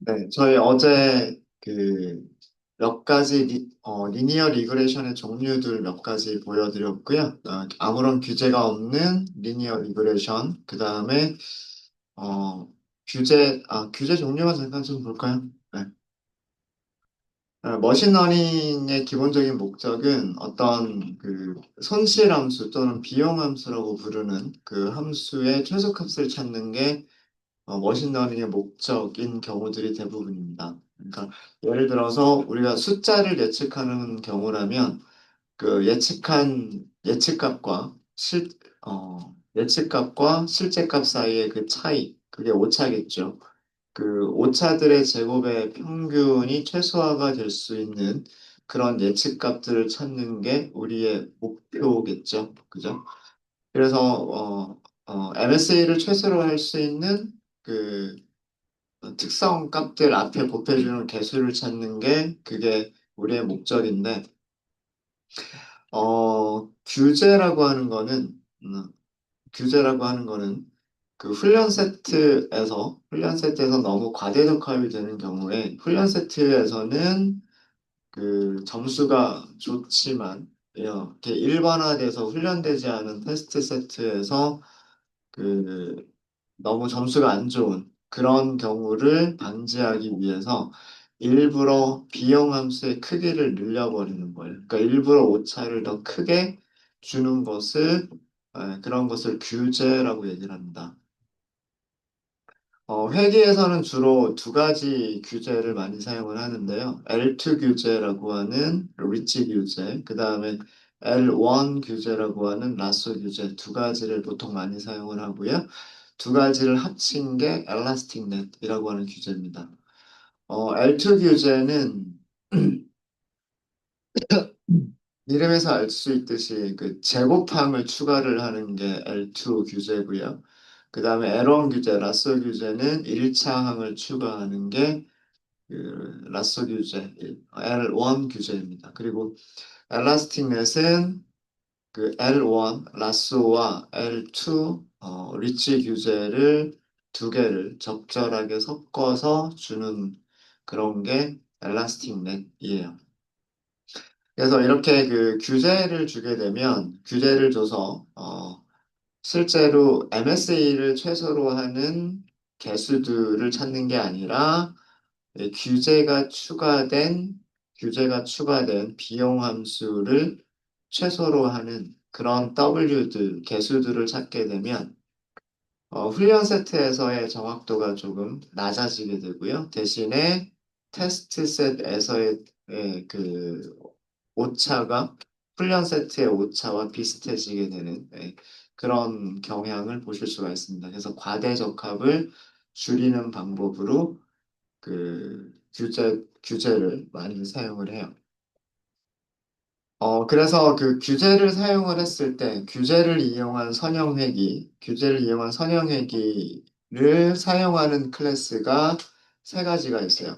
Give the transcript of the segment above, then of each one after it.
네, 저희 어제 몇 가지 리니어 리그레션의 종류들 몇 가지 보여드렸고요. 아무런 규제가 없는 리니어 리그레션, 그 다음에 규제 종류만 잠깐 좀 볼까요? 네. 머신러닝의 기본적인 목적은 어떤 손실 함수 또는 비용 함수라고 부르는 그 함수의 최소값을 찾는 게 머신러닝의 목적인 경우들이 대부분입니다. 그러니까 예를 들어서 우리가 숫자를 예측하는 경우라면 그 예측값과 실제값 사이의 그 차이, 그게 오차겠죠. 그 오차들의 제곱의 평균이 최소화가 될 수 있는 그런 예측값들을 찾는 게 우리의 목표겠죠. 그죠? 그래서 MSA를 최소로 할 수 있는 그 특성 값들 앞에 곱해주는 개수를 찾는 게 그게 우리의 목적인데, 규제라고 하는 거는, 규제라고 하는 거는 그 훈련 세트에서 너무 과대적합이 되는 경우에 훈련 세트에서는 그 점수가 좋지만, 이렇게 일반화돼서 훈련되지 않은 테스트 세트에서 그 너무 점수가 안 좋은 그런 경우를 방지하기 위해서 일부러 비용 함수의 크기를 늘려버리는 거예요. 그러니까 일부러 오차를 더 크게 주는 그런 것을 규제라고 얘기를 합니다. 회계에서는 주로 두 가지 규제를 많이 사용을 하는데요. L2 규제라고 하는 리치 규제, 그 다음에 L1 규제라고 하는 라쏘 규제 두 가지를 보통 많이 사용을 하고요. 두 가지를 합친 게 엘라스틱 넷이라고 하는 규제입니다. L2 규제는 이름에서 알 수 있듯이 그 제곱함을 추가를 하는 게 L2 규제고요. 그 다음에 L1 규제, 라쏘 규제는 1차 항을 추가하는 게 라쏘 규제, L1 규제입니다. 그리고 엘라스틱 넷은 그 L1, 라쏘와 L2, 리치 규제를 두 개를 적절하게 섞어서 주는 그런 게 엘라스틱 넷이에요. 그래서 이렇게 그 규제를 주게 되면 규제를 줘서 실제로 MSA를 최소로 하는 개수들을 찾는 게 아니라 규제가 추가된 비용 함수를 최소로 하는 그런 W들, 개수들을 찾게 되면 훈련 세트에서의 정확도가 조금 낮아지게 되고요. 대신에 테스트 셋에서의 그 오차가 훈련 세트의 오차와 비슷해지게 되는 그런 경향을 보실 수가 있습니다. 그래서 과대적합을 줄이는 방법으로 규제를 많이 사용을 해요. 그래서 그 규제를 이용한 선형회기를 사용하는 클래스가 세 가지가 있어요.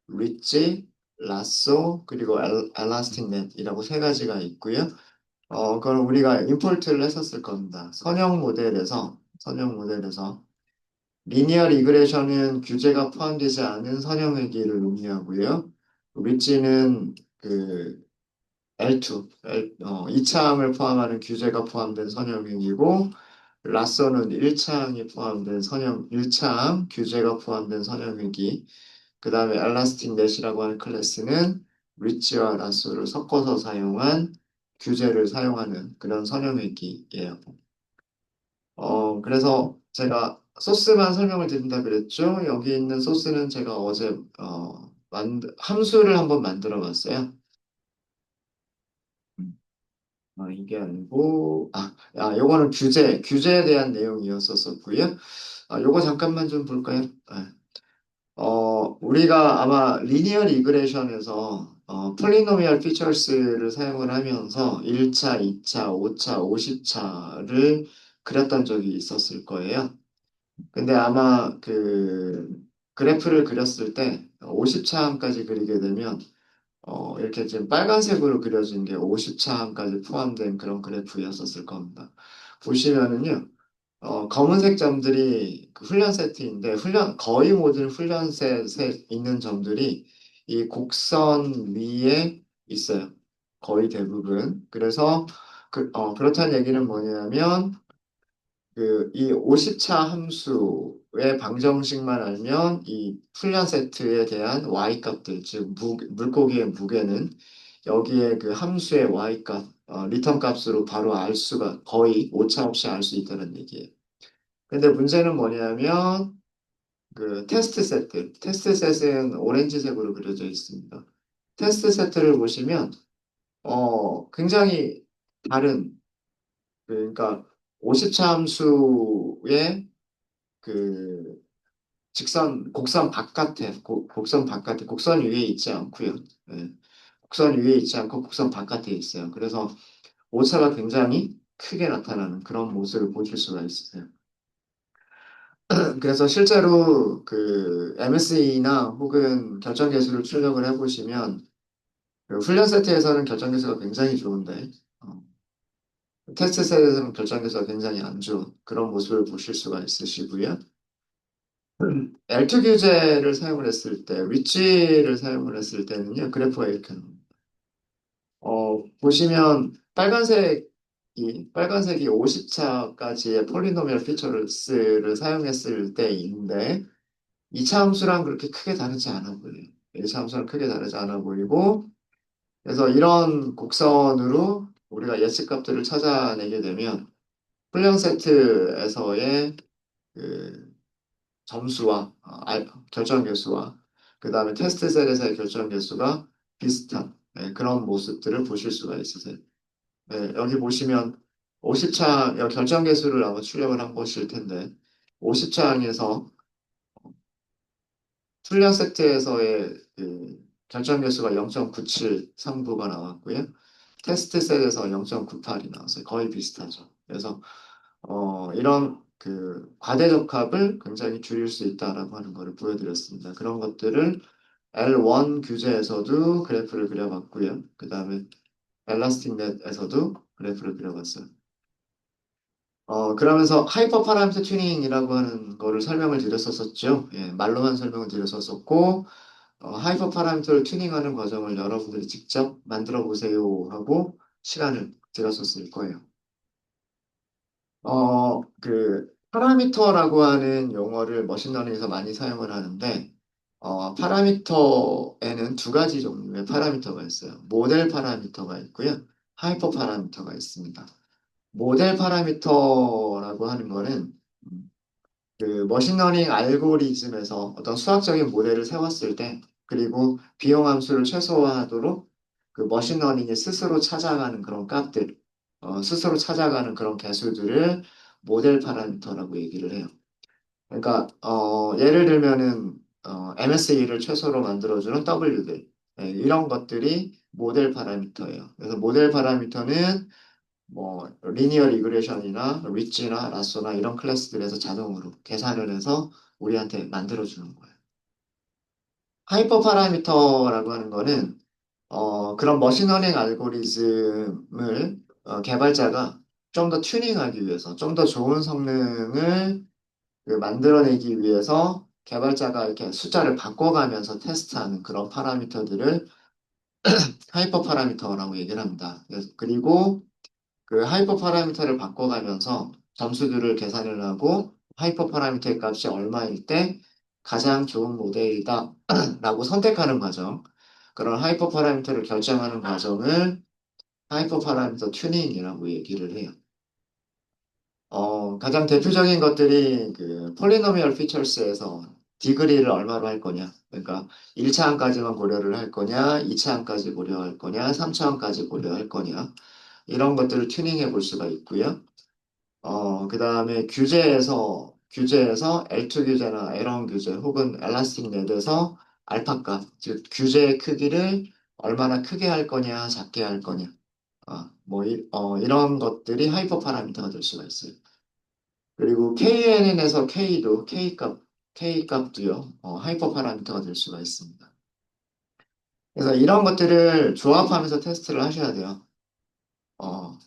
리치, 라쏘, 그리고 엘라스틱 넷이라고 세 가지가 있고요. 그걸 우리가 임포트를 했었을 겁니다. 선형 모델에서 리니어 리그레션은 규제가 포함되지 않은 선형회기를 의미하고요. 리치는 L2, 2차항을 포함하는 규제가 포함된 선형행위고, 라쏘는 1차항이 포함된 1차항 규제가 포함된 선형행위, 그 다음에 엘라스틱 넷이라고 하는 클래스는 리치와 라쏘를 섞어서 사용한 규제를 사용하는 그런 선형행위예요. 그래서 제가 소스만 설명을 드린다 그랬죠? 여기 있는 소스는 제가 어제 함수를 한번 만들어 봤어요. 이게 아니고, 요거는 규제에 대한 내용이었었고요. 요거 잠깐만 좀 볼까요? 우리가 아마 리니어 리그레션에서 폴리노미얼 피처스를 사용을 하면서 1차, 2차, 5차, 50차를 그렸던 적이 있었을 거예요. 근데 아마 그래프를 그렸을 때 50차항까지 그리게 되면 이렇게 지금 빨간색으로 그려진 게 50차항까지 포함된 그런 그래프였었을 겁니다. 보시면은요, 검은색 점들이 그 훈련 세트인데, 거의 모든 훈련 셋에 있는 점들이 이 곡선 위에 있어요. 거의 대부분. 그래서, 그렇다는 얘기는 뭐냐면, 이 50차 함수의 방정식만 알면 이 훈련 세트에 대한 y 값들, 즉 물고기의 무게는 여기에 그 함수의 y 값, 리턴 값으로 바로 알 수가 거의 오차 없이 알 수 있다는 얘기예요. 근데 문제는 뭐냐면 그 테스트 셋은 오렌지색으로 그려져 있습니다. 테스트 세트를 보시면 굉장히 다른 그러니까 50차 함수의 그 곡선 위에 있지 않고요. 예, 곡선 위에 있지 않고 곡선 바깥에 있어요. 그래서 오차가 굉장히 크게 나타나는 그런 모습을 보실 수가 있으세요. 그래서 실제로 그 MSE나 혹은 결정계수를 출력을 해보시면 그 훈련 세트에서는 결정계수가 굉장히 좋은데 어, 테스트 세트에서는 결정계수가 굉장히 안 좋은 그런 모습을 보실 수가 있으시고요. L2 규제를 사용을 했을 때, 위치를 사용을 했을 때는요, 그래프가 이렇게 나옵니다. 보시면 빨간색이 50차까지의 폴리노미얼 피처를 사용했을 때인데, 2차 함수랑 그렇게 크게 다르지 않아 보여요. 1차 함수랑 크게 다르지 않아 보이고, 그래서 이런 곡선으로 우리가 예측값들을 찾아내게 되면, 훈련 세트에서의 그 점수와 결정 개수와 그 다음에 테스트 셀에서의 결정 개수가 비슷한 그런 모습들을 보실 수가 있으세요. 네, 여기 보시면 50차 결정 개수를 아마 출력을 한 것일 텐데 50차항에서 훈련 세트에서의 그 결정 개수가 0.97 상부가 나왔고요. 테스트 셀에서 0.98이 나왔어요. 거의 비슷하죠. 그래서 이런 그 과대적합을 굉장히 줄일 수 있다라고 하는 것을 보여드렸습니다. 그런 것들을 L1 규제에서도 그래프를 그려봤고요. 그 다음에 엘라스틱 넷에서도 그래프를 그려봤어요. 그러면서 하이퍼 파라미터 튜닝이라고 하는 거를 설명을 드렸었죠. 예, 말로만 설명을 드렸었고, 하이퍼 파라미터를 튜닝하는 과정을 여러분들이 직접 만들어 보세요 하고 시간을 드렸었을 거예요. 파라미터라고 하는 용어를 머신러닝에서 많이 사용을 하는데, 파라미터에는 두 가지 종류의 파라미터가 있어요. 모델 파라미터가 있고요. 하이퍼 파라미터가 있습니다. 모델 파라미터라고 하는 거는 그 머신러닝 알고리즘에서 어떤 수학적인 모델을 세웠을 때, 그리고 비용 함수를 최소화하도록 그 머신러닝이 스스로 찾아가는 그런 값들, 스스로 찾아가는 그런 개수들을 모델 파라미터라고 얘기를 해요. 그러니까 예를 들면은 MSE를 최소로 만들어주는 W들 이런 것들이 모델 파라미터예요. 그래서 모델 파라미터는 뭐 리니어 리그레션이나 리치나 라쏘나 이런 클래스들에서 자동으로 계산을 해서 우리한테 만들어주는 거예요. 하이퍼 파라미터라고 하는 거는 그런 머신러닝 알고리즘을 개발자가 좀 더 튜닝하기 위해서 좀 더 좋은 성능을 그 만들어내기 위해서 개발자가 이렇게 숫자를 바꿔가면서 테스트하는 그런 파라미터들을 하이퍼 파라미터라고 얘기를 합니다. 그리고 그 하이퍼 파라미터를 바꿔가면서 점수들을 계산을 하고 하이퍼 파라미터의 값이 얼마일 때 가장 좋은 모델이다 라고 선택하는 과정. 그런 하이퍼 파라미터를 결정하는 과정을 하이퍼 파라미터 튜닝이라고 얘기를 해요. 가장 대표적인 것들이 그 폴리노미얼 피처스에서 디그리를 얼마로 할 거냐. 그러니까 1차항까지만 고려를 할 거냐, 2차항까지 고려할 거냐, 3차항까지 고려할 거냐. 이런 것들을 튜닝해 볼 수가 있고요. 그 다음에 규제에서 L2 규제나 L1 규제 혹은 엘라스틱 넷에서 알파 값, 즉 규제의 크기를 얼마나 크게 할 거냐, 작게 할 거냐. 이런 것들이 하이퍼 파라미터가 될 수가 있어요. 그리고 KNN에서 K 값도요, 하이퍼 파라미터가 될 수가 있습니다. 그래서 이런 것들을 조합하면서 테스트를 하셔야 돼요.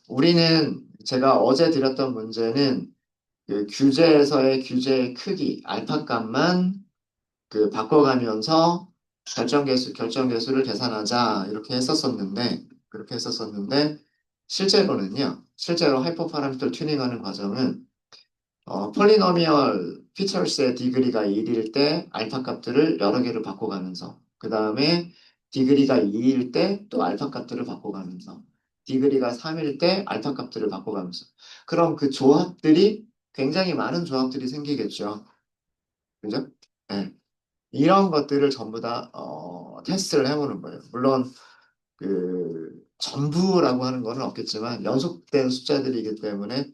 우리는 제가 어제 드렸던 문제는 그 규제에서의 규제의 크기, 알파 값만 그 바꿔가면서 결정 개수를 계산하자 그렇게 했었었는데 실제로 하이퍼 파라미터 튜닝하는 과정은 폴리노미얼 피처스의 디그리가 1일 때 알파 값들을 여러 개를 바꿔가면서 그 다음에 디그리가 2일 때 또 알파 값들을 바꿔가면서 디그리가 3일 때 알파 값들을 바꿔가면서 그럼 그 조합들이 굉장히 많은 조합들이 생기겠죠. 그죠? 네. 이런 것들을 전부 다 테스트를 해보는 거예요. 물론 전부라고 하는 거는 없겠지만 연속된 숫자들이기 때문에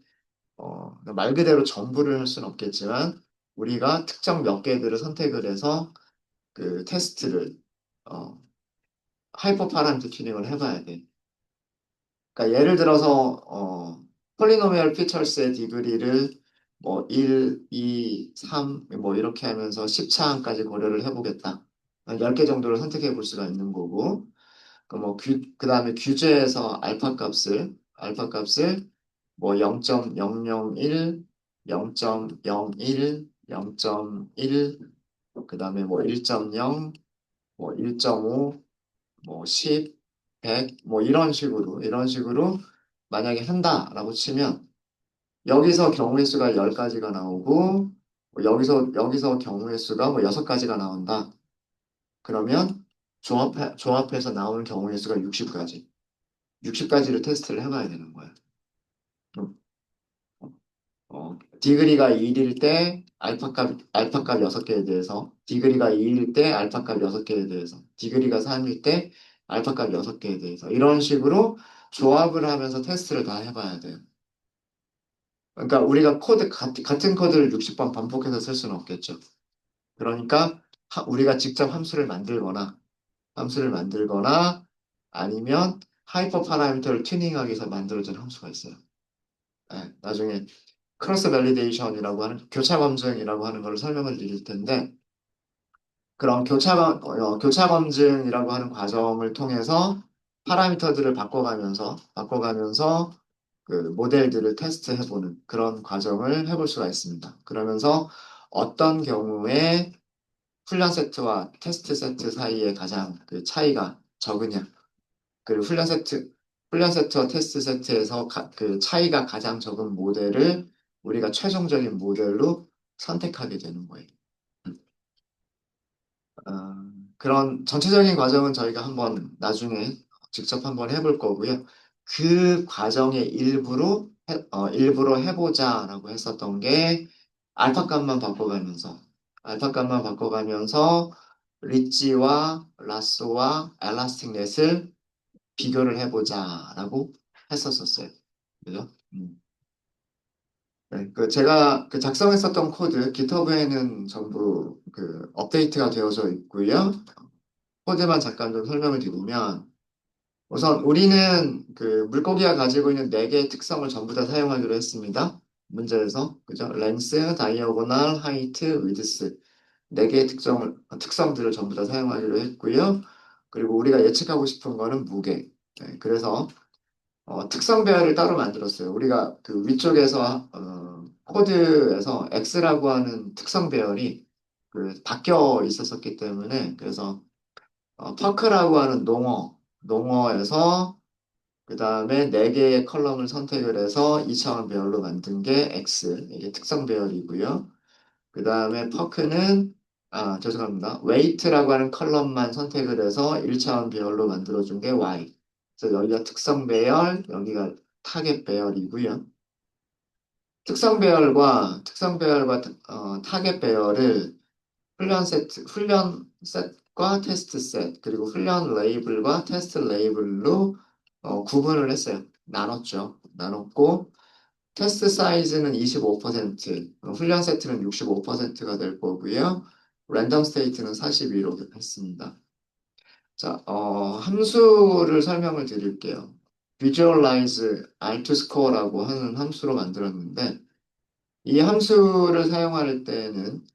말 그대로 전부를 할 수는 없겠지만 우리가 특정 몇 개들을 선택을 해서 그 테스트를 어, 하이퍼 파라미터 튜닝을 해봐야 돼. 그러니까 예를 들어서 폴리노미얼 피처스의 디그리를 뭐 1, 2, 3 뭐 이렇게 하면서 10차항까지 고려를 해보겠다. 한 10개 정도를 선택해 볼 수가 있는 거고 그 다음에 규제에서 알파 값을 뭐 0.001, 0.01, 0.1, 그 다음에 뭐 1.0, 뭐 1.5, 뭐 10, 100, 뭐 이런 식으로 만약에 한다라고 치면 여기서 경우의 수가 10가지가 나오고 뭐 여기서 경우의 수가 뭐 6가지가 나온다. 그러면 조합해서 나오는 경우의 수가 60가지. 60가지를 테스트를 해봐야 되는 거야. 음, 디그리가 1일 때 알파값 6개에 대해서, 디그리가 2일 때 알파값 6개에 대해서, 디그리가 3일 때 알파값 6개에 대해서, 이런 식으로 조합을 하면서 테스트를 다 해봐야 돼요. 그러니까 우리가 같은 코드를 60번 반복해서 쓸 수는 없겠죠. 그러니까 우리가 직접 함수를 만들거나 아니면 하이퍼 파라미터를 튜닝하기 위해서 만들어진 함수가 있어요. 네, 나중에 크로스 밸리데이션이라고 하는 교차 검증이라고 하는 걸 설명을 드릴 텐데 그런 교차 검증이라고 하는 과정을 통해서 파라미터들을 바꿔가면서 그 모델들을 테스트해보는 그런 과정을 해볼 수가 있습니다. 그러면서 어떤 경우에 훈련 세트와 테스트 세트 사이에 가장 그 차이가 적으냐 그리고 훈련 세트와 테스트 세트에서 그 차이가 가장 적은 모델을 우리가 최종적인 모델로 선택하게 되는 거예요. 그런 전체적인 과정은 저희가 한번 나중에 직접 한번 해볼 거고요. 그 과정의 일부러 해보자라고 했었던 게 알파 값만 바꿔가면서 리치와 라쏘와 엘라스틱 넷을 비교를 해보자라고 했었었어요. 그죠? 네, 제가 작성했었던 코드, GitHub에는 전부 업데이트가 되어져 있고요. 코드만 잠깐 좀 설명을 드리면, 우선 우리는 물고기가 가지고 있는 4개의 특성을 전부 다 사용하기로 했습니다. 문제에서. 그죠? 랭스, 다이어고널, 하이트, 위드스. 4개의 특성들을 전부 다 사용하기로 했고요. 그리고 우리가 예측하고 싶은 거는 무게. 네, 그래서 특성 배열을 따로 만들었어요. 우리가 위쪽에서 코드에서 X라고 하는 특성 배열이 바뀌어 있었었기 때문에 그래서 터크라고 하는 농어에서 그 다음에 4개의 컬럼을 선택을 해서 2차원 배열로 만든 게 X 이게 특성 배열이고요. 그 다음에 퍼크는 죄송합니다. 웨이트라고 하는 컬럼만 선택을 해서 1차원 배열로 만들어준 게 Y. 그래서 여기가 특성 배열, 여기가 타겟 배열이고요. 특성 배열과 타겟 배열을 훈련 셋과 테스트 셋, 그리고 훈련 레이블과 테스트 레이블로 구분을 했어요. 나눴고, 테스트 사이즈는 25%, 훈련 세트는 65%가 될 거고요. 랜덤 스테이트는 42로 했습니다. 자, 함수를 설명을 드릴게요. Visualize R2Score라고 하는 함수로 만들었는데, 이 함수를 사용할 때에는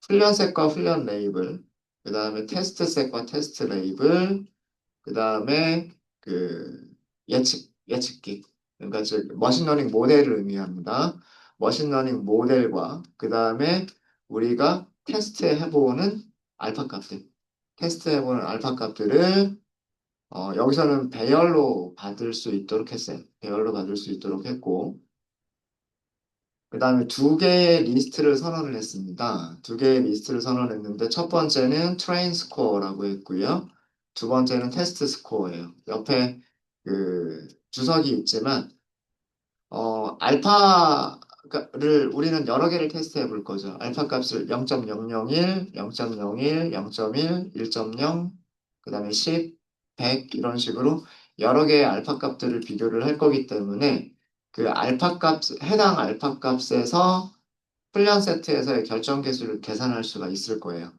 훈련셋과 훈련 레이블, 그 다음에 테스트셋과 테스트 레이블, 그 다음에 예측기. 그러니까 즉 머신러닝 모델을 의미합니다. 머신러닝 모델과 그 다음에 우리가 테스트해보는 알파 값들, 테스트해보는 알파 값들을 여기서는 배열로 받을 수 있도록 했어요. 배열로 받을 수 있도록 했고, 그 다음에 두 개의 리스트를 선언을 했습니다. 두 개의 리스트를 선언했는데, 첫 번째는 트레인 스코어라고 했고요. 두 번째는 테스트 스코어예요. 옆에 그 주석이 있지만, 알파를 우리는 여러 개를 테스트해 볼 거죠. 알파 값을 0.001, 0.01, 0.1, 1.0, 그 다음에 10, 100 이런 식으로 여러 개의 알파 값들을 비교를 할 거기 때문에 그 알파 값, 해당 알파 값에서 훈련 세트에서의 결정 개수를 계산할 수가 있을 거예요.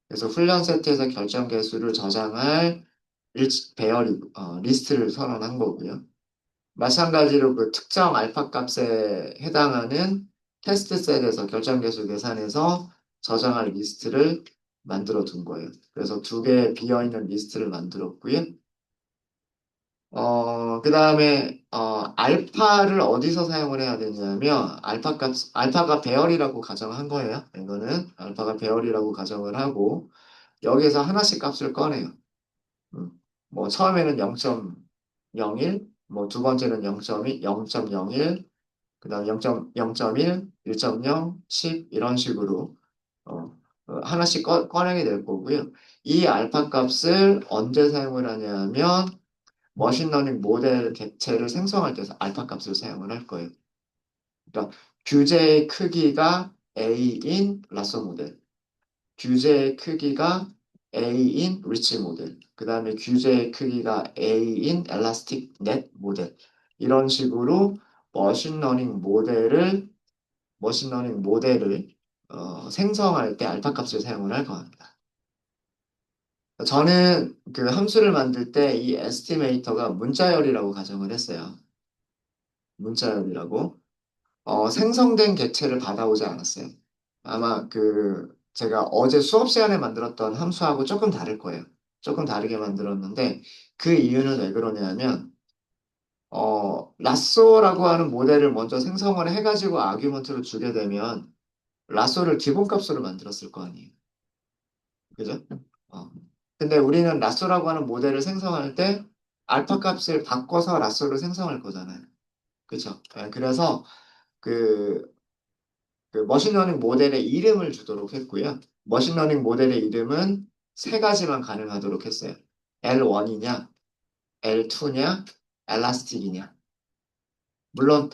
그래서 훈련 세트에서 결정 개수를 저장할 리스트를 선언한 거고요. 마찬가지로 그 특정 알파 값에 해당하는 테스트 셋에서 결정 개수 계산해서 저장할 리스트를 만들어 둔 거예요. 그래서 두 개의 비어있는 리스트를 만들었고요. 그 다음에, 알파를 어디서 사용을 해야 되냐면, 알파가 배열이라고 가정한 거예요. 이거는 알파가 배열이라고 가정을 하고, 여기에서 하나씩 값을 꺼내요. 음, 뭐, 처음에는 0.01, 뭐, 두 번째는 0.2, 0.01, 그 다음 0.1, 1.0, 10 이런 식으로 하나씩 꺼내게 될 거고요. 이 알파 값을 언제 사용을 하냐면 머신러닝 모델 객체를 생성할 때 알파 값을 사용을 할 거예요. 그러니까 규제의 크기가 A인 라sso 모델, 규제의 크기가 A인 리치 모델, 그 다음에 규제의 크기가 A인 엘라스틱 넷 모델 이런 식으로 머신러닝 모델을 머신러닝 모델을 생성할 때 알파 값을 사용을 할 겁니다. 저는 그 함수를 만들 때 이 에스티메이터가 문자열이라고 가정을 했어요. 문자열이라고. 생성된 객체를 받아오지 않았어요. 아마 그 제가 어제 수업 시간에 만들었던 함수하고 조금 다를 거예요. 조금 다르게 만들었는데 그 이유는 왜 그러냐면 라쏘라고 하는 모델을 먼저 생성을 해가지고 아규먼트를 주게 되면 라쏘를 기본값으로 만들었을 거 아니에요. 그죠? 어. 근데 우리는 라쏘라고 하는 모델을 생성할 때 알파 값을 바꿔서 라쏘를 생성할 거잖아요. 그죠? 예, 그래서 그, 그 머신러닝 모델의 이름을 주도록 했고요. 머신러닝 모델의 이름은 세 가지만 가능하도록 했어요. L1이냐, L2냐, 엘라스틱이냐. 물론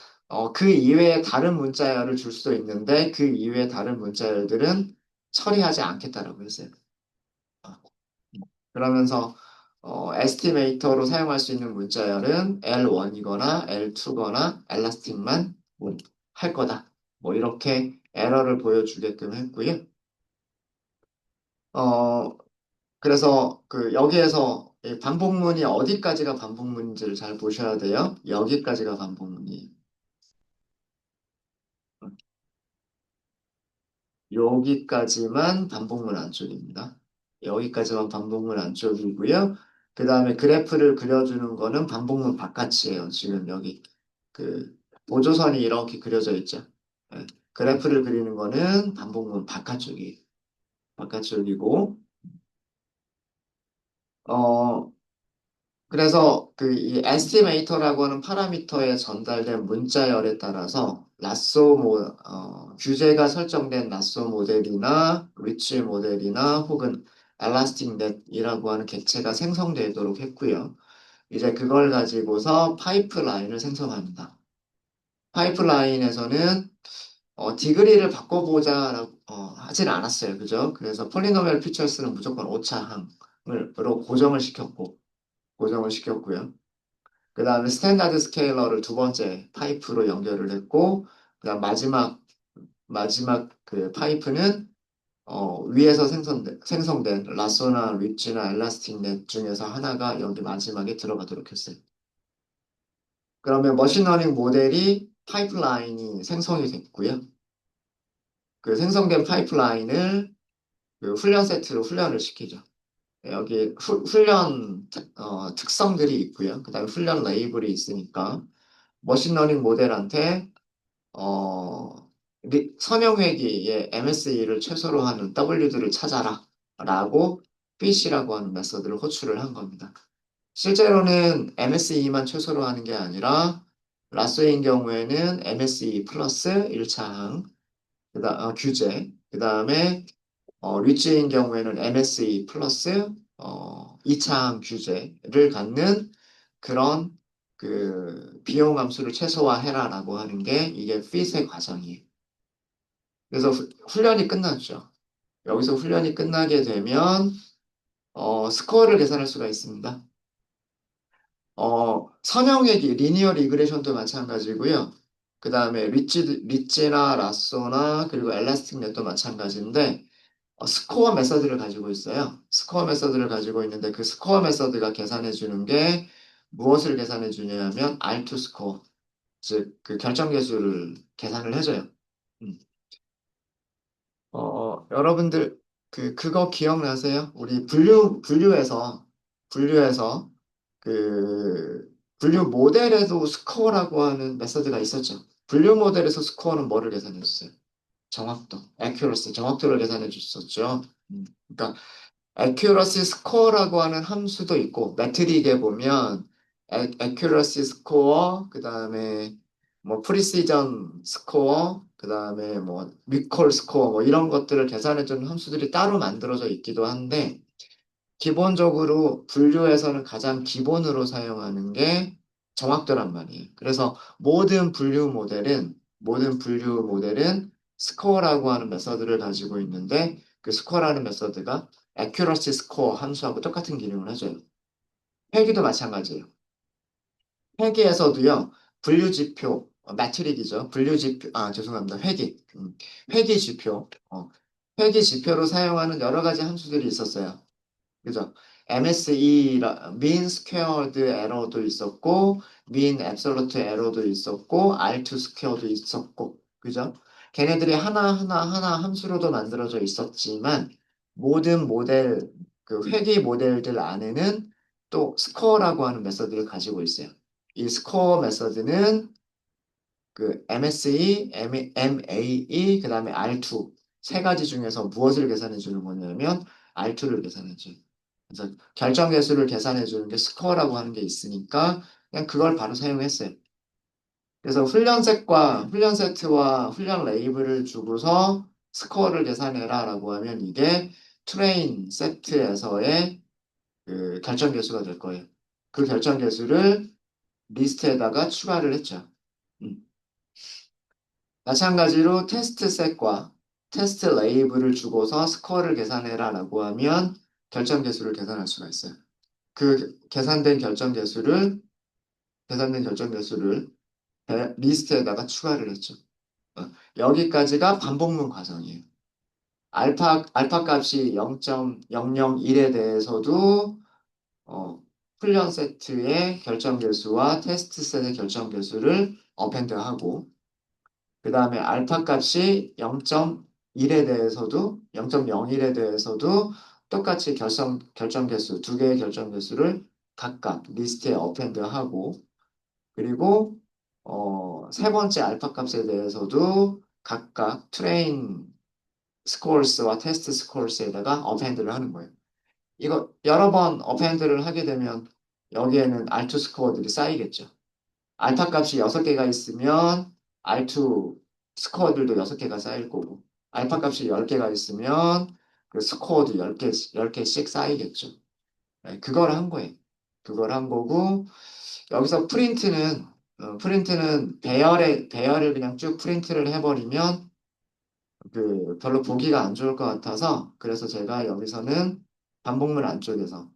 그 이외에 다른 문자열을 줄 수도 있는데 그 이외에 다른 문자열들은 처리하지 않겠다라고 했어요. 그러면서 에스티메이터로 사용할 수 있는 문자열은 L1이거나 L2거나 엘라스틱만 뭐할 거다. 뭐 이렇게 에러를 보여주게끔 했고요. 어, 그래서 그 여기에서 이 반복문이 어디까지가 반복문인지를 잘 보셔야 돼요. 여기까지가 반복문이에요. 여기까지만 반복문 안쪽입니다. 여기까지만 반복문 안쪽이고요. 그 다음에 그래프를 그려주는 거는 반복문 바깥이에요. 지금 여기 그 보조선이 이렇게 그려져 있죠. 예, 그래프를 그리는 거는 반복문 바깥쪽이고, 어, 그래서 그 이 에스티메이터라고 하는 파라미터에 전달된 문자열에 따라서 규제가 설정된 라쏘 모델이나 리치 모델이나 혹은 엘라스틱 넷이라고 하는 객체가 생성되도록 했고요. 이제 그걸 가지고서 파이프라인을 생성합니다. 파이프라인에서는 디그리를 바꿔보자 하진 않았어요. 그죠? 그래서 폴리노미얼 피처스는 무조건 오차항으로 고정을 시켰고요. 그 다음에 스탠다드 스케일러를 두 번째 파이프로 연결을 했고, 그 다음 마지막 그 파이프는 위에서 생성된 라소나 립지나 엘라스틱 넷 중에서 하나가 여기 마지막에 들어가도록 했어요. 그러면 머신러닝 모델이 파이프라인이 생성이 됐고요. 그 생성된 파이프라인을 그 훈련 세트로 훈련을 시키죠. 여기 훈련 특성들이 있고요. 그 다음에 훈련 레이블이 있으니까 머신러닝 모델한테 어, 선형회귀의 MSE를 최소로 하는 W들을 찾아라 라고 FISH라고 하는 메서드를 호출을 한 겁니다. 실제로는 MSE만 최소로 하는 게 아니라 라쏘인 경우에는 MSE 플러스 1차항 규제, 그 다음에 리치인 경우에는 MSE 플러스 2차항 규제를 갖는 그런 그 비용 함수를 최소화해라라고 하는 게 이게 핏의 과정이에요. 그래서 훈련이 끝났죠. 여기서 훈련이 끝나게 되면 스코어를 계산할 수가 있습니다. 선형회귀, 리니어 리그레션도 마찬가지고요. 그 다음에 리치나 라쏘나 그리고 엘라스틱 넷도 마찬가지인데 스코어 메서드를 가지고 있어요. 스코어 메서드를 가지고 있는데 그 스코어 메서드가 계산해 주는 게 무엇을 계산해 주냐면 R2 스코어, 즉 그 결정 계수를 계산을 해줘요. 음. 여러분들 그거 기억나세요? 우리 분류에서 그 분류 모델에도 스코어라고 하는 메서드가 있었죠. 분류 모델에서 스코어는 뭐를 계산해 줬어요? 정확도, accuracy, 정확도를 계산해 줬었죠. 그러니까 accuracy score라고 하는 함수도 있고 매트릭에 보면 accuracy score 그다음에 뭐 precision score 그다음에 뭐 recall score 뭐 이런 것들을 계산해 주는 함수들이 따로 만들어져 있기도 한데 기본적으로 분류에서는 가장 기본으로 사용하는 게 정확도란 말이에요. 그래서 모든 분류 모델은 스코어라고 하는 메서드를 가지고 있는데 그 스코어라는 메서드가 accuracy score 함수하고 똑같은 기능을 해줘요. 회계도 마찬가지예요. 회계에서도요. 분류지표, 매트릭이죠. 분류지표, 죄송합니다. 회계지표, 회계지표로 사용하는 여러 가지 함수들이 있었어요. 그죠? MSE, mean squared error도 있었고, mean absolute error도 있었고, R2 squared도 있었고, 그죠? 걔네들이 하나하나 함수로도 만들어져 있었지만, 모든 모델, 그 회귀 모델들 안에는 또 스코어라고 하는 메서드를 가지고 있어요. 이 스코어 메서드는 그 MSE, MAE, 그 다음에 R2 세 가지 중에서 무엇을 계산해 주는 거냐면 R2를 계산해 줘요. 그래서 결정 개수를 계산해 주는 게 스코어라고 하는 게 있으니까 그냥 그걸 바로 사용했어요. 그래서 훈련 세트와 훈련 레이블을 주고서 스코어를 계산해라라고 하면 이게 트레인 세트에서의 그 결정 개수가 될 거예요. 그 결정 개수를 리스트에다가 추가를 했죠. 음. 마찬가지로 테스트 셋과 테스트 레이블을 주고서 스코어를 계산해라라고 하면 결정 개수를 계산할 수가 있어요. 그 계산된 결정 개수를 리스트에다가 추가를 했죠. 여기까지가 반복문 과정이에요. 알파 값이 0.001에 대해서도 훈련 세트의 결정 개수와 테스트 셋의 결정 개수를 어펜드하고 그 다음에 알파 값이 0.01에 대해서도 똑같이 결정 개수, 두 개의 결정 개수를 각각 리스트에 어펜드하고 그리고 세 번째 알파 값에 대해서도 각각 트레인 스코어스와 테스트 스코어스에다가 어펜드를 하는 거예요. 이거 여러 번 어펜드를 하게 되면 여기에는 R2 스코어들이 쌓이겠죠. 알파 값이 6개가 있으면 R2 스코어들도 6개가 쌓일 거고 알파 값이 10개가 있으면 그 스코어도 10개씩 쌓이겠죠. 네, 그걸 한 거예요. 그걸 한 거고 여기서 프린트는 배열을 그냥 쭉 프린트를 해버리면 그 별로 보기가 안 좋을 것 같아서 그래서 제가 여기서는 반복문 안쪽에서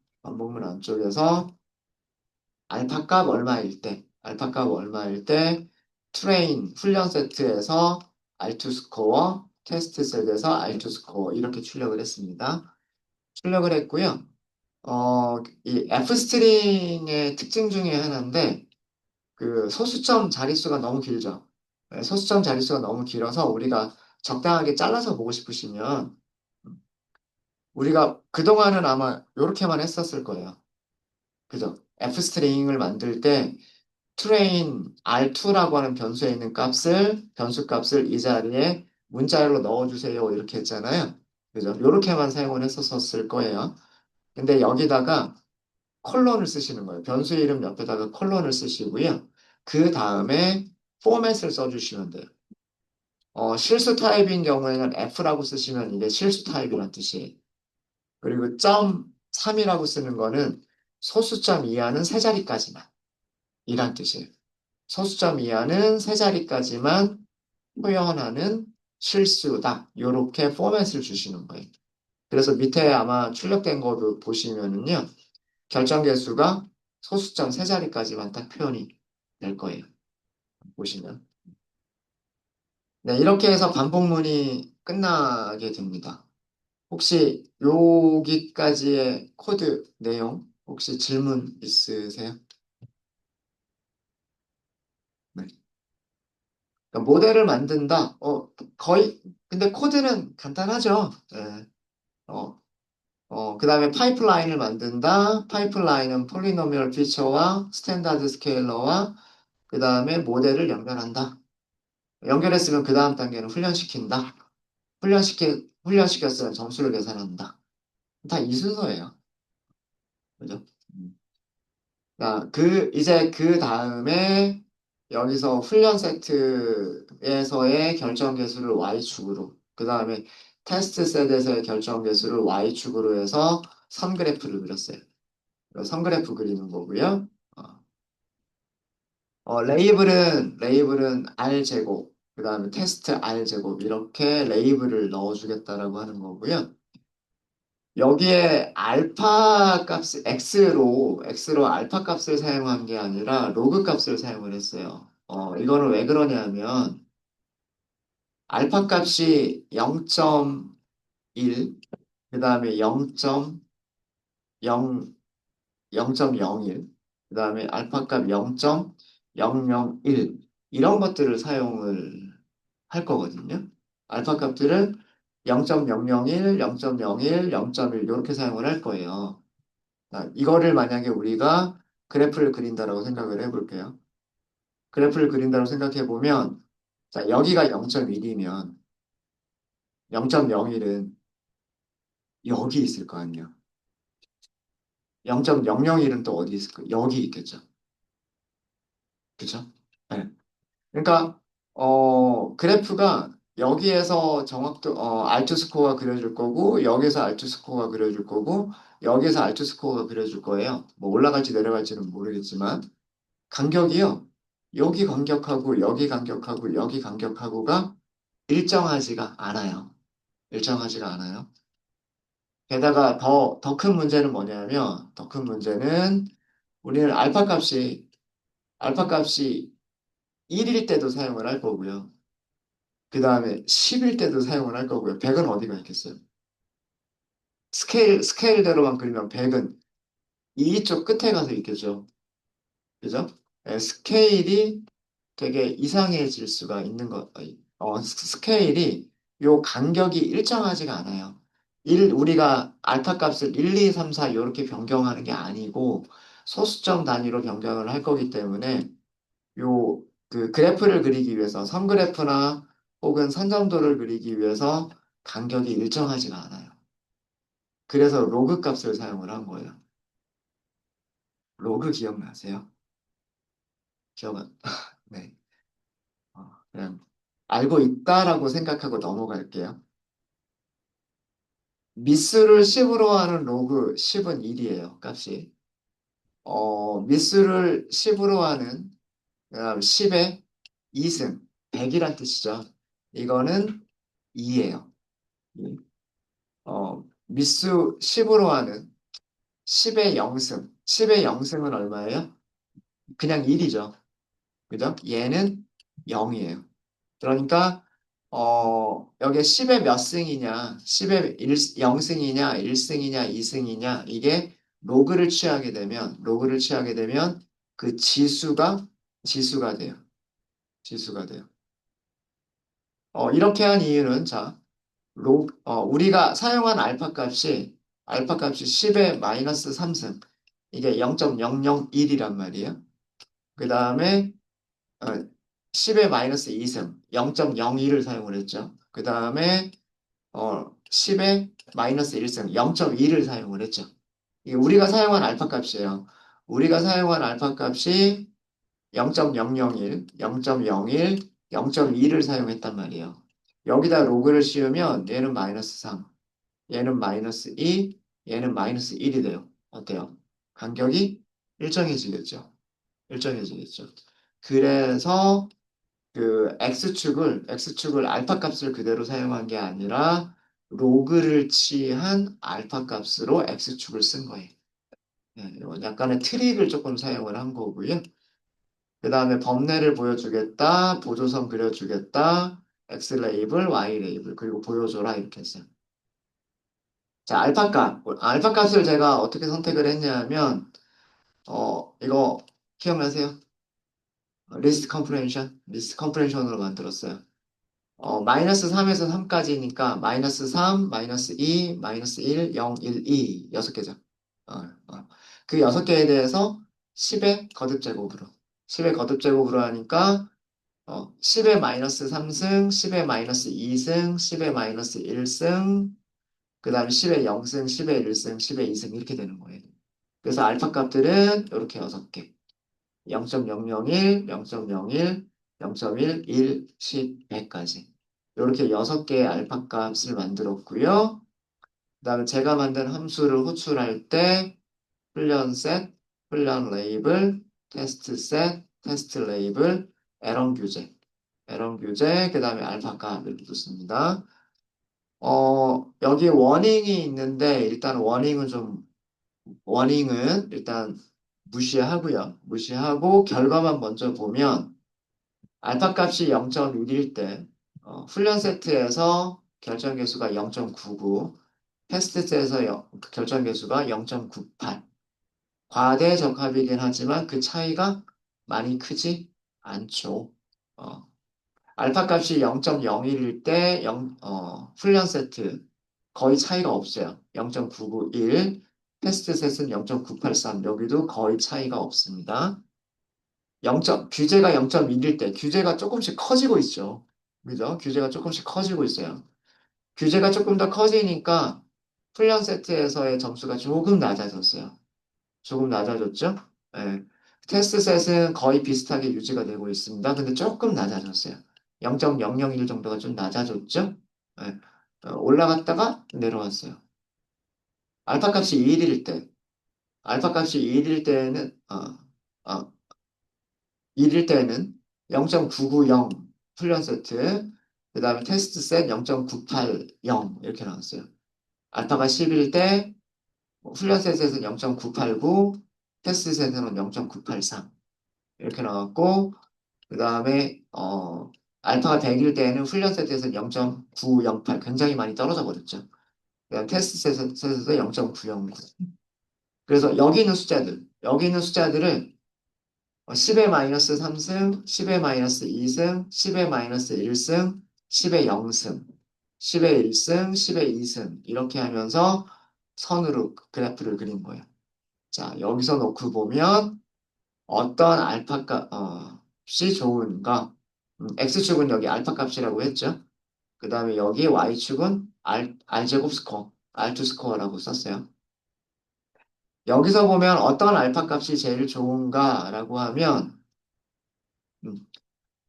알파 값 얼마일 때 트레인 훈련 세트에서 R2 스코어, 테스트 셋에서 R2 스코어 이렇게 출력을 했습니다. 출력을 했고요. 이 F 스트링의 특징 중에 하나인데 그 소수점 자릿수가 너무 길죠. 네, 소수점 자릿수가 너무 길어서 우리가 적당하게 잘라서 보고 싶으시면 우리가 그동안은 아마 이렇게만 했었을 거예요. 그죠? F 스트링을 만들 때 train R2라고 하는 변수에 있는 변수 값을 이 자리에 문자열로 넣어주세요. 이렇게 했잖아요. 그죠? 이렇게만 사용을 했었을 거예요. 근데 여기다가 콜론을 쓰시는 거예요. 변수 이름 옆에다가 콜론을 쓰시고요. 그 다음에 포맷을 써주시면 돼요. 실수 타입인 경우에는 F라고 쓰시면 이게 실수 타입이란 뜻이에요. 그리고 점 3이라고 쓰는 거는 소수점 이하는 세 자리까지만 이란 뜻이에요. 소수점 이하는 세 자리까지만 표현하는 실수다. 이렇게 포맷을 주시는 거예요. 그래서 밑에 아마 출력된 거도 보시면은요. 결정 개수가 소수점 세 자리까지만 딱 표현이 될 거예요. 보시면. 네, 이렇게 해서 반복문이 끝나게 됩니다. 혹시 여기까지의 코드 내용 혹시 질문 있으세요? 네. 그러니까 모델을 만든다. 거의 근데 코드는 간단하죠. 네. 어, 그 다음에 파이프라인을 만든다. 파이프라인은 폴리노미얼 피처와 스탠다드 스케일러와 그 다음에 모델을 연결한다. 연결했으면 그 다음 단계는 훈련시킨다. 훈련시켰으면 점수를 계산한다. 다 이 순서예요. 그죠? 이제 그 다음에 여기서 훈련 세트에서의 결정 개수를 Y축으로, 그 다음에 테스트 셋에서의 결정 개수를 Y축으로 해서 선 그래프를 그렸어요. 선 그래프 그리는 거고요. 어, 레이블은 R제곱, 그 다음에 테스트 R제곱, 이렇게 레이블을 넣어주겠다라고 하는 거고요. 여기에 알파 값을 x로 알파 값을 사용한 게 아니라 로그 값을 사용을 했어요. 이거는 왜 그러냐면 알파 값이 0.1, 그 다음에 0.01, 그 다음에 알파 값 0.001 이런 것들을 사용을 할 거거든요. 알파 값들은 0.001, 0.01, 0.1 이렇게 사용을 할 거예요. 자, 이거를 만약에 우리가 그래프를 그린다라고 생각을 해볼게요. 그래프를 그린다고 생각해 보면, 자, 여기가 0.1이면 0.01은 여기 있을 거 아니에요. 0.001은 또 어디 있을까? 여기 있겠죠. 그죠? 네. 그러니까 그래프가 여기에서 알트 스코어가 그려질 거고 여기서 알트 스코어가 그려질 거고 여기서 알트 스코어가 그려질 거예요. 뭐 올라갈지 내려갈지는 모르겠지만 간격이요. 여기 간격하고 여기 간격하고 여기 간격하고가 일정하지가 않아요. 일정하지가 않아요. 게다가 더 큰 문제는 뭐냐면 더 큰 문제는 우리는 알파 값이 1일 때도 사용을 할 거고요. 그 다음에 10일 때도 사용을 할 거고요. 100은 어디가 있겠어요? 스케일대로만 그리면 100은 이쪽 끝에 가서 있겠죠. 그죠? 스케일이 되게 이상해질 수가 있는 스케일이 요 간격이 일정하지가 않아요. 우리가 알파 값을 1, 2, 3, 4 이렇게 변경하는 게 아니고 소수점 단위로 변경을 할 거기 때문에 그 그래프를 그리기 위해서 선그래프나 혹은 선점도를 그리기 위해서 간격이 일정하지가 않아요. 그래서 로그 값을 사용을 한 거예요. 로그 기억나세요? 기억은 네. 그냥 알고 있다라고 생각하고 넘어갈게요. 미수를 10으로 하는 로그 10은 1이에요, 값이. 미수를 10으로 하는, 그다음 10의 2승, 100이란 뜻이죠. 이거는 2예요. 미수 10으로 하는 10의 0승, 10의 0승은 얼마예요? 그냥 1이죠. 그죠? 얘는 0이에요. 그러니까 여기에 10의 몇 승이냐, 10의 0승이냐, 1승이냐, 2승이냐, 이게 로그를 취하게 되면 그 지수가 돼요. 지수가 돼요. 이렇게 한 이유는 자, 우리가 사용한 알파 값이 10의 마이너스 3승, 이게 0.001이란 말이에요. 그 다음에 10의 마이너스 2승 0.02를 사용을 했죠. 그 다음에 10의 마이너스 1승 0.2를 사용을 했죠. 이게 우리가 사용한 알파 값이에요. 우리가 사용한 알파 값이 0.001, 0.01, 0.2를 사용했단 말이에요. 여기다 로그를 씌우면 얘는 마이너스 3, 얘는 마이너스 2, 얘는 마이너스 1이 돼요. 어때요? 간격이 일정해지겠죠. 일정해지겠죠. 그래서 그 x축을 알파 값을 그대로 사용한 게 아니라 로그를 취한 알파 값으로 x축을 쓴 거예요. 네, 이건 약간의 트릭을 조금 사용을 한 거고요. 그 다음에 범례를 보여주겠다, 보조선 그려주겠다, x 레이블, y 레이블, 그리고 보여줘라 이렇게 했어요. 자, 알파 값을 제가 어떻게 선택을 했냐면 이거 기억나세요? 리스트 컴프레션으로 만들었어요. 마이너스 3에서 3까지니까 마이너스 3, 마이너스 2, 마이너스 1, 0, 1, 2 6개죠. 어, 그 6개에 대해서 10의 거듭 제곱으로 10의 거듭 제곱으로 하니까 10의 마이너스 3승, 10의 마이너스 2승, 10의 마이너스 1승, 그 다음에 10의 0승, 10의 1승, 10의 2승 이렇게 되는 거예요. 그래서 알파 값들은 이렇게 6개. 0.001, 0.01, 0.1, 1, 10, 100까지. 이렇게 6개의 알파 값을 만들었고요. 그 다음에 제가 만든 함수를 호출할 때 훈련 셋, 훈련 레이블, 테스트 셋, 테스트 레이블, 에런 규제, 그 다음에 알파 값을 뒀습니다. 여기 워닝이 있는데 일단 워닝은 일단 무시하고요. 무시하고 결과만 먼저 보면 알파 값이 0.1일 때 훈련 세트에서 결정 계수가 0.99, 테스트 세트에서 결정 계수가 0.98. 과대 적합이긴 하지만 그 차이가 많이 크지 않죠. 어, 알파 값이 0.01일 때 훈련 세트 거의 차이가 없어요. 0.991, 테스트 셋은 0.983, 여기도 거의 차이가 없습니다. 규제가 0.1일 때 규제가 조금씩 커지고 있죠. 그죠? 규제가 조금씩 커지고 있어요. 규제가 조금 더 커지니까 훈련 세트에서의 점수가 조금 낮아졌어요. 조금 낮아졌죠? 예. 테스트 셋은 거의 비슷하게 유지가 되고 있습니다. 근데 조금 낮아졌어요. 0.001 정도가 좀 낮아졌죠? 예. 올라갔다가 내려왔어요. 알파 값이 1일 때, 알파 값이 1일 때는, 1일 때는 0.990 훈련 세트, 그 다음에 테스트 셋 0.980 이렇게 나왔어요. 알파가 10일 때 훈련 셋에서는 0.989, 테스트 셋에서는 0.983 이렇게 나왔고, 그 다음에 알파가 100일 때는 훈련 세트에서 0.908 굉장히 많이 떨어져 버렸죠. 그다음 테스트 셋에서 0.909. 그래서 여기 있는 숫자들을 10의 마이너스 3승, 10의 마이너스 2승, 10의 마이너스 1승, 10의 0승, 10의 1승, 10의 2승 이렇게 하면서 선으로 그래프를 그린 거예요. 자, 여기서 놓고 보면 어떤 알파 값이 좋은가? X축은 여기 알파 값이라고 했죠. 그 다음에 여기 Y축은 R제곱 스코어, R2 스코어라고 썼어요. 여기서 보면 어떤 알파 값이 제일 좋은가라고 하면 음,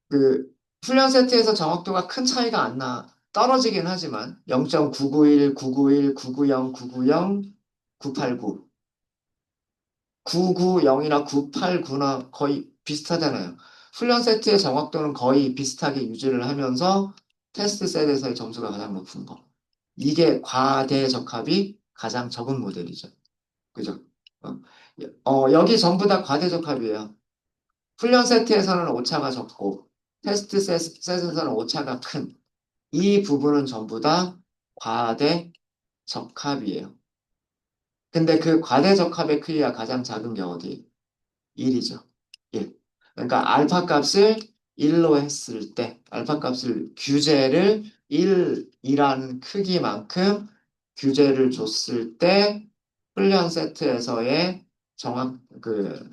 그 훈련 세트에서 정확도가 큰 차이가 안 나. 떨어지긴 하지만 0.991, 991, 990, 990, 989, 990이나 989나 거의 비슷하잖아요. 훈련 세트의 정확도는 거의 비슷하게 유지를 하면서 테스트 셋에서의 점수가 가장 높은 거. 이게 과대적합이 가장 적은 모델이죠. 그죠? 어, 여기 전부 다 과대적합이에요. 훈련 세트에서는 오차가 적고 테스트 셋에서는 오차가 큰 이 부분은 전부 다 과대적합이에요. 근데 그 과대적합의 크기가 가장 작은 게 어디? 1이죠. 1. 그러니까 알파 값을 1로 했을 때 알파 값을 규제를 1이라는 크기만큼 규제를 줬을 때 훈련 세트에서의 정확 그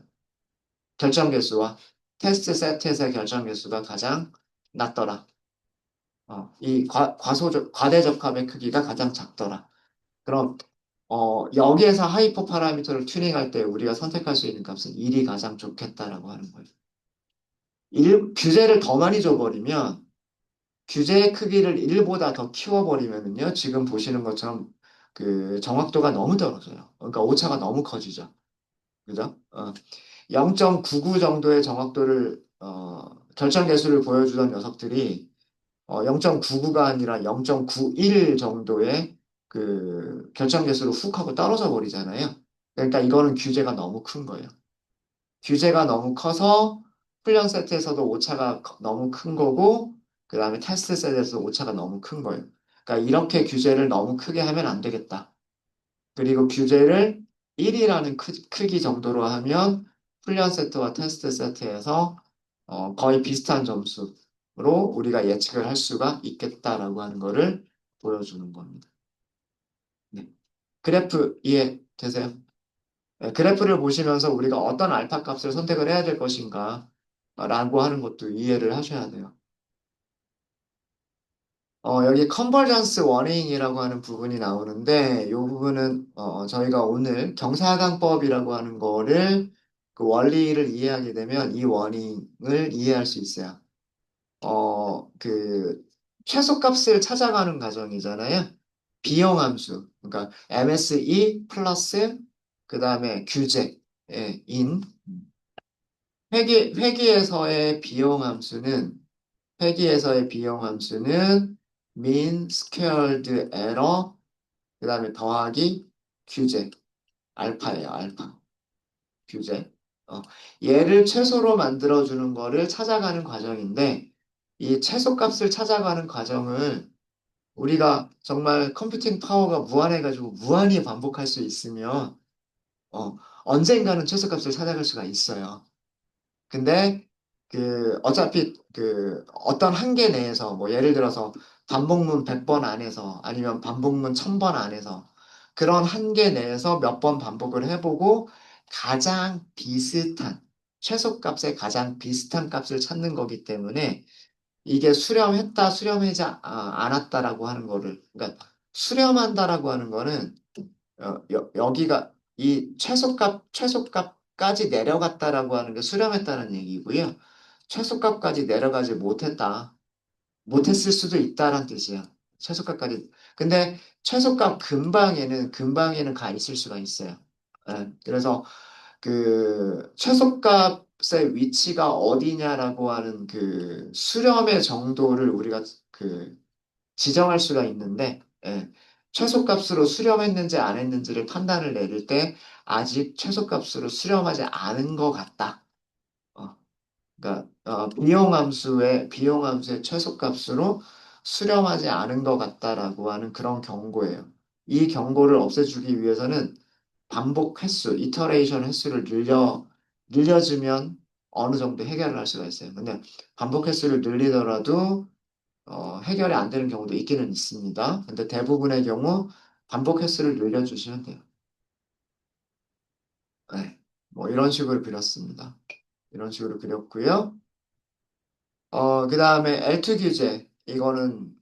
결정 개수와 테스트 세트에서의 결정 개수가 가장 낮더라. 이 과대 적합의 크기가 가장 작더라. 그럼 여기에서 하이퍼 파라미터를 튜닝할 때 우리가 선택할 수 있는 값은 1이 가장 좋겠다라고 하는 거예요. 규제를 더 많이 줘버리면 규제의 크기를 1보다 더 키워버리면은요, 지금 보시는 것처럼 그 정확도가 너무 떨어져요. 그러니까 오차가 너무 커지죠. 그죠? 0.99 정도의 정확도를, 결정 개수를 보여주던 녀석들이 0.99가 아니라 0.91 정도의 그 결정 개수로 훅 하고 떨어져 버리잖아요. 그러니까 이거는 규제가 너무 큰 거예요. 규제가 너무 커서 훈련 세트에서도 오차가 너무 큰 거고, 그 다음에 테스트 세트에서 오차가 너무 큰 거예요. 그러니까 이렇게 규제를 너무 크게 하면 안 되겠다. 그리고 규제를 1이라는 크기 정도로 하면 훈련 세트와 테스트 세트에서 거의 비슷한 점수로 우리가 예측을 할 수가 있겠다라고 하는 거를 보여주는 겁니다. 네. 그래프 이해되세요? 네, 그래프를 보시면서 우리가 어떤 알파 값을 선택을 해야 될 것인가 라고 하는 것도 이해를 하셔야 돼요. 여기 컨버전스 워닝이라고 하는 부분이 나오는데 이 부분은 저희가 오늘 경사강법이라고 하는 거를 그 원리를 이해하게 되면 이 워닝을 이해할 수 있어요. 그 최소값을 찾아가는 과정이잖아요. 비용함수, 그러니까 MSE 플러스 그 다음에 규제, 예, 인 회계에서의 비용함수는 mean squared error 그 다음에 더하기 규제 알파예요. 알파 규제. 어, 얘를 최소로 만들어주는 거를 찾아가는 과정인데 이 최소값을 찾아가는 과정을 우리가 정말 컴퓨팅 파워가 무한해가지고 무한히 반복할 수 있으면 언젠가는 최소값을 찾아갈 수가 있어요. 근데 어차피 어떤 한계 내에서 뭐 예를 들어서 반복문 100번 안에서 아니면 반복문 1000번 안에서 그런 한계 내에서 몇 번 반복을 해보고 가장 비슷한 최소값에 가장 비슷한 값을 찾는 거기 때문에 이게 수렴하지 않았다라고 하는 거를 그러니까 수렴한다라고 하는 거는 여기가 이 최소값까지 내려갔다라고 하는 게 수렴했다는 얘기고요. 최소값까지 내려가지 못했을 수도 있다란 뜻이야. 최소값까지. 근데 최소값 근방에는 가 있을 수가 있어요. 그래서 그 최소값의 위치가 어디냐라고 하는 그 수렴의 정도를 우리가 그 지정할 수가 있는데, 최소값으로 수렴했는지 안 했는지를 판단을 내릴 때 아직 최소값으로 수렴하지 않은 것 같다. 어, 그러니까 비용함수의 최소값으로 수렴하지 않은 것 같다라고 하는 그런 경고예요. 이 경고를 없애주기 위해서는 반복 횟수, 이터레이션 횟수를 늘려주면 어느 정도 해결을 할 수가 있어요. 근데 반복 횟수를 늘리더라도 해결이 안 되는 경우도 있기는 있습니다. 근데 대부분의 경우 반복 횟수를 늘려주시면 돼요. 네. 뭐 이런 식으로 그렸습니다. 이런 식으로 그렸고요. 그 다음에 L2 규제. 이거는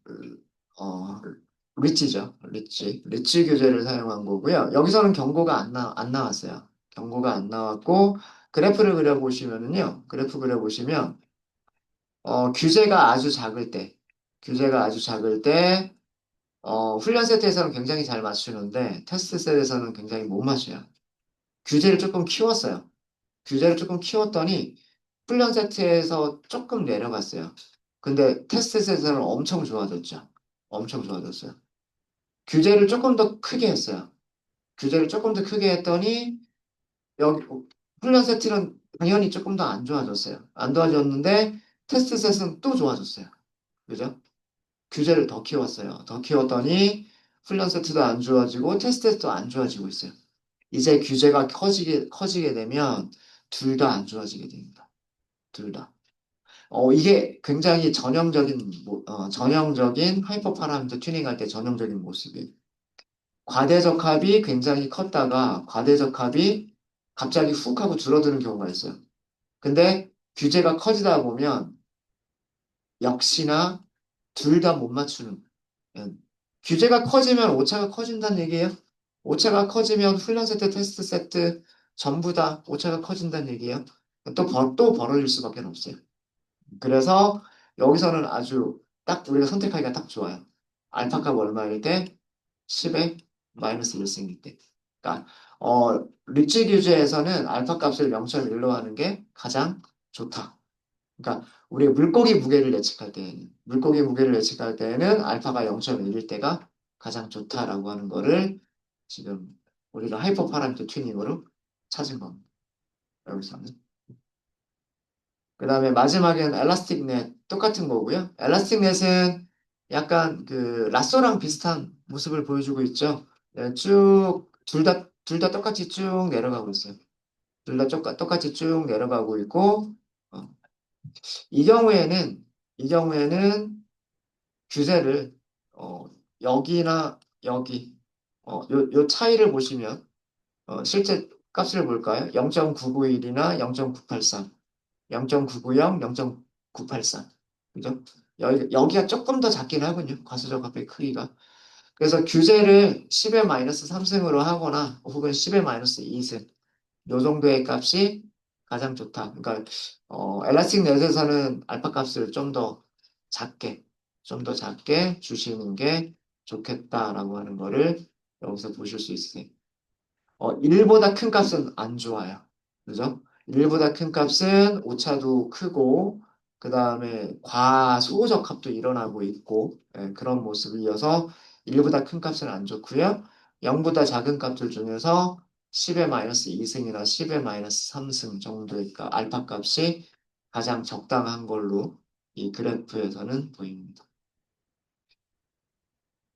리치죠. 리치 규제를 사용한 거고요. 여기서는 경고가 안 나왔어요. 경고가 안 나왔고 그래프를 그려보시면은요. 그래프 그려보시면 규제가 아주 작을 때 훈련 세트에서는 굉장히 잘 맞추는데 테스트 세트에서는 굉장히 못 맞춰요. 규제를 조금 키웠어요. 규제를 조금 키웠더니 훈련 세트에서 조금 내려갔어요. 근데 테스트 세트에서는 엄청 좋아졌죠. 엄청 좋아졌어요. 규제를 조금 더 크게 했어요. 규제를 조금 더 크게 했더니 여기 훈련 세트는 당연히 조금 더 안 좋아졌어요. 안 좋아졌는데 테스트 세트는 또 좋아졌어요. 그죠? 규제를 더 키웠어요. 더 키웠더니 훈련 세트도 안 좋아지고 테스트 세트도 안 좋아지고 있어요. 이제 규제가 커지게 되면 둘 다 안 좋아지게 됩니다. 둘 다. 이게 굉장히 전형적인 하이퍼 파라미터 튜닝할 때 전형적인 모습이에요. 과대적 합이 굉장히 컸다가 과대적 합이 갑자기 훅 하고 줄어드는 경우가 있어요. 근데 규제가 커지다 보면 역시나 둘 다 못 맞추는. 예. 규제가 커지면 오차가 커진다는 얘기예요. 오차가 커지면 훈련 세트, 테스트 세트 전부 다 오차가 커진다는 얘기예요. 또 벌어질 수밖에 없어요. 그래서 여기서는 아주 딱 우리가 선택하기가 딱 좋아요. 알파 값 얼마일 때? 10에 마이너스 1승일 때. 그러니까 리치 규제에서는 알파 값을 0.1로 하는 게 가장 좋다. 그러니까 우리가 물고기 무게를 예측할 때에는 알파가 0.1일 때가 가장 좋다라고 하는 거를 지금 우리가 하이퍼 파라미터 튜닝으로 찾은 겁니다. 여기서는. 그 다음에 마지막엔 엘라스틱 넷 똑같은 거고요. 엘라스틱 넷은 약간 그 라쏘랑 비슷한 모습을 보여주고 있죠. 네, 쭉 둘 다 똑같이 쭉 내려가고 있어요. 둘 다 똑같이 쭉 내려가고 있고 어, 이 경우에는 규제를 어, 여기나 여기 요 차이를 보시면 실제 값을 볼까요? 0.991이나 0.983, 0.990, 0.984. 그죠? 여기가 조금 더 작긴 하군요. 과수적 합의 크기가. 그래서 규제를 10의 마이너스 3승으로 하거나 혹은 10의 마이너스 2승 요 정도의 값이 가장 좋다. 그러니까 엘라스틱 넷에서는 알파 값을 좀 더 작게 주시는 게 좋겠다라고 하는 거를 여기서 보실 수 있으세요. 1보다 큰 값은 안 좋아요. 그죠? 1보다 큰 값은 오차도 크고, 그 다음에 과소호적 합도 일어나고 있고, 예, 그런 모습이어서 1보다 큰 값은 안 좋고요. 0보다 작은 값들 중에서 10의 마이너스 2승이나 10의 마이너스 3승 정도의 알파 값이 가장 적당한 걸로 이 그래프에서는 보입니다.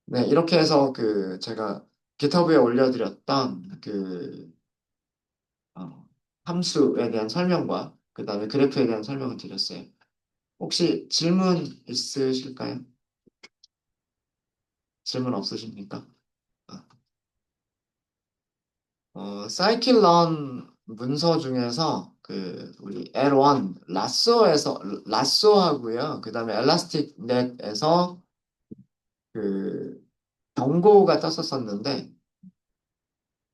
네, 이렇게 해서 그 제가 GitHub에 올려드렸던 그 함수에 대한 설명과 그 다음에 그래프에 대한 설명을 드렸어요. 혹시 질문 있으실까요? 질문 없으십니까? 사이클런 문서 중에서 그 우리 L1 라쏘하고요. 그 다음에 엘라스틱 넷에서 그 경고가 떴었었는데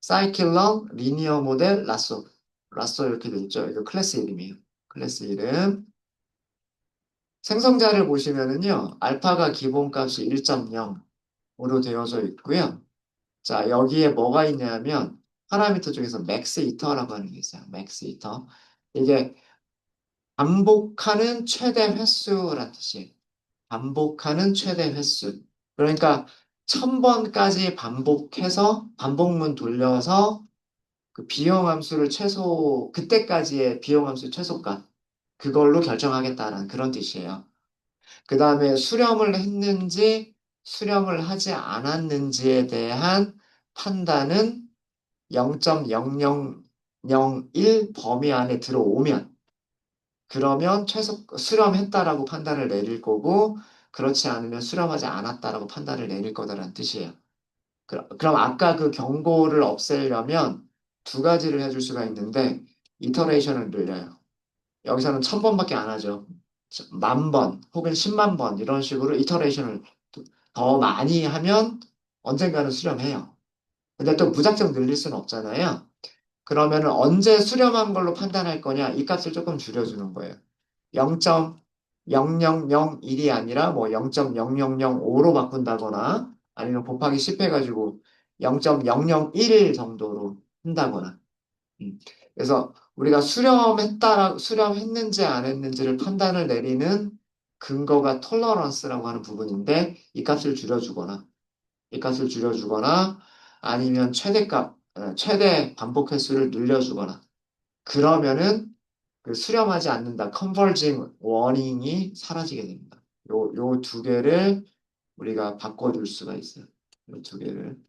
사이클런 리니어 모델 라쏘 이렇게 돼 있죠. 이거 클래스 이름이에요. 클래스 이름. 생성자를 보시면은요, 알파가 기본값이 1.0으로 되어져 있고요. 자, 여기에 뭐가 있냐면, 파라미터 중에서 맥스 이터라고 하는 게 있어요. 맥스 이터. 이게 반복하는 최대 횟수란 뜻이에요. 반복하는 최대 횟수. 그러니까 1000번까지 반복해서, 반복문 돌려서 그 비용함수를 그때까지의 비용함수 최소값, 그걸로 결정하겠다는 그런 뜻이에요. 그 다음에 수렴을 했는지 수렴을 하지 않았는지에 대한 판단은 0.0001 범위 안에 들어오면 그러면 수렴했다라고 판단을 내릴 거고 그렇지 않으면 수렴하지 않았다라고 판단을 내릴 거다라는 뜻이에요. 그럼 아까 그 경고를 없애려면 두 가지를 해줄 수가 있는데 이터레이션을 늘려요. 여기서는 1000번밖에 안 하죠. 10,000번 혹은 10만 번 이런 식으로 이터레이션을 더 많이 하면 언젠가는 수렴해요. 근데 또 무작정 늘릴 수는 없잖아요. 그러면은 언제 수렴한 걸로 판단할 거냐? 이 값을 조금 줄여주는 거예요. 0.0001이 아니라 뭐 0.0005로 바꾼다거나 아니면 곱하기 10 해가지고 0.001 정도로 한다거나 그래서 우리가 수렴했는지 안 했는지를 판단을 내리는 근거가 톨러런스라고 하는 부분인데 이 값을 줄여주거나 아니면 최대 반복 횟수를 늘려주거나 그러면은 그 수렴하지 않는다, 컨버징 워닝이 사라지게 됩니다. 요 두 개를 우리가 바꿔줄 수가 있어요. 요 두 개를.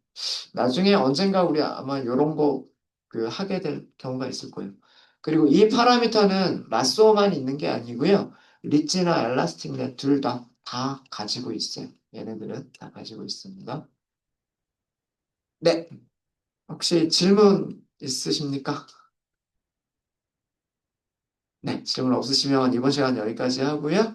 나중에 언젠가 우리 아마 이런 거 그 하게 될 경우가 있을 거예요. 그리고 이 파라미터는 라쏘만 있는 게 아니고요. 리치나 엘라스틱넷 둘 다 가지고 있어요. 얘네들은 다 가지고 있습니다. 네, 혹시 질문 있으십니까? 네, 질문 없으시면 이번 시간 여기까지 하고요.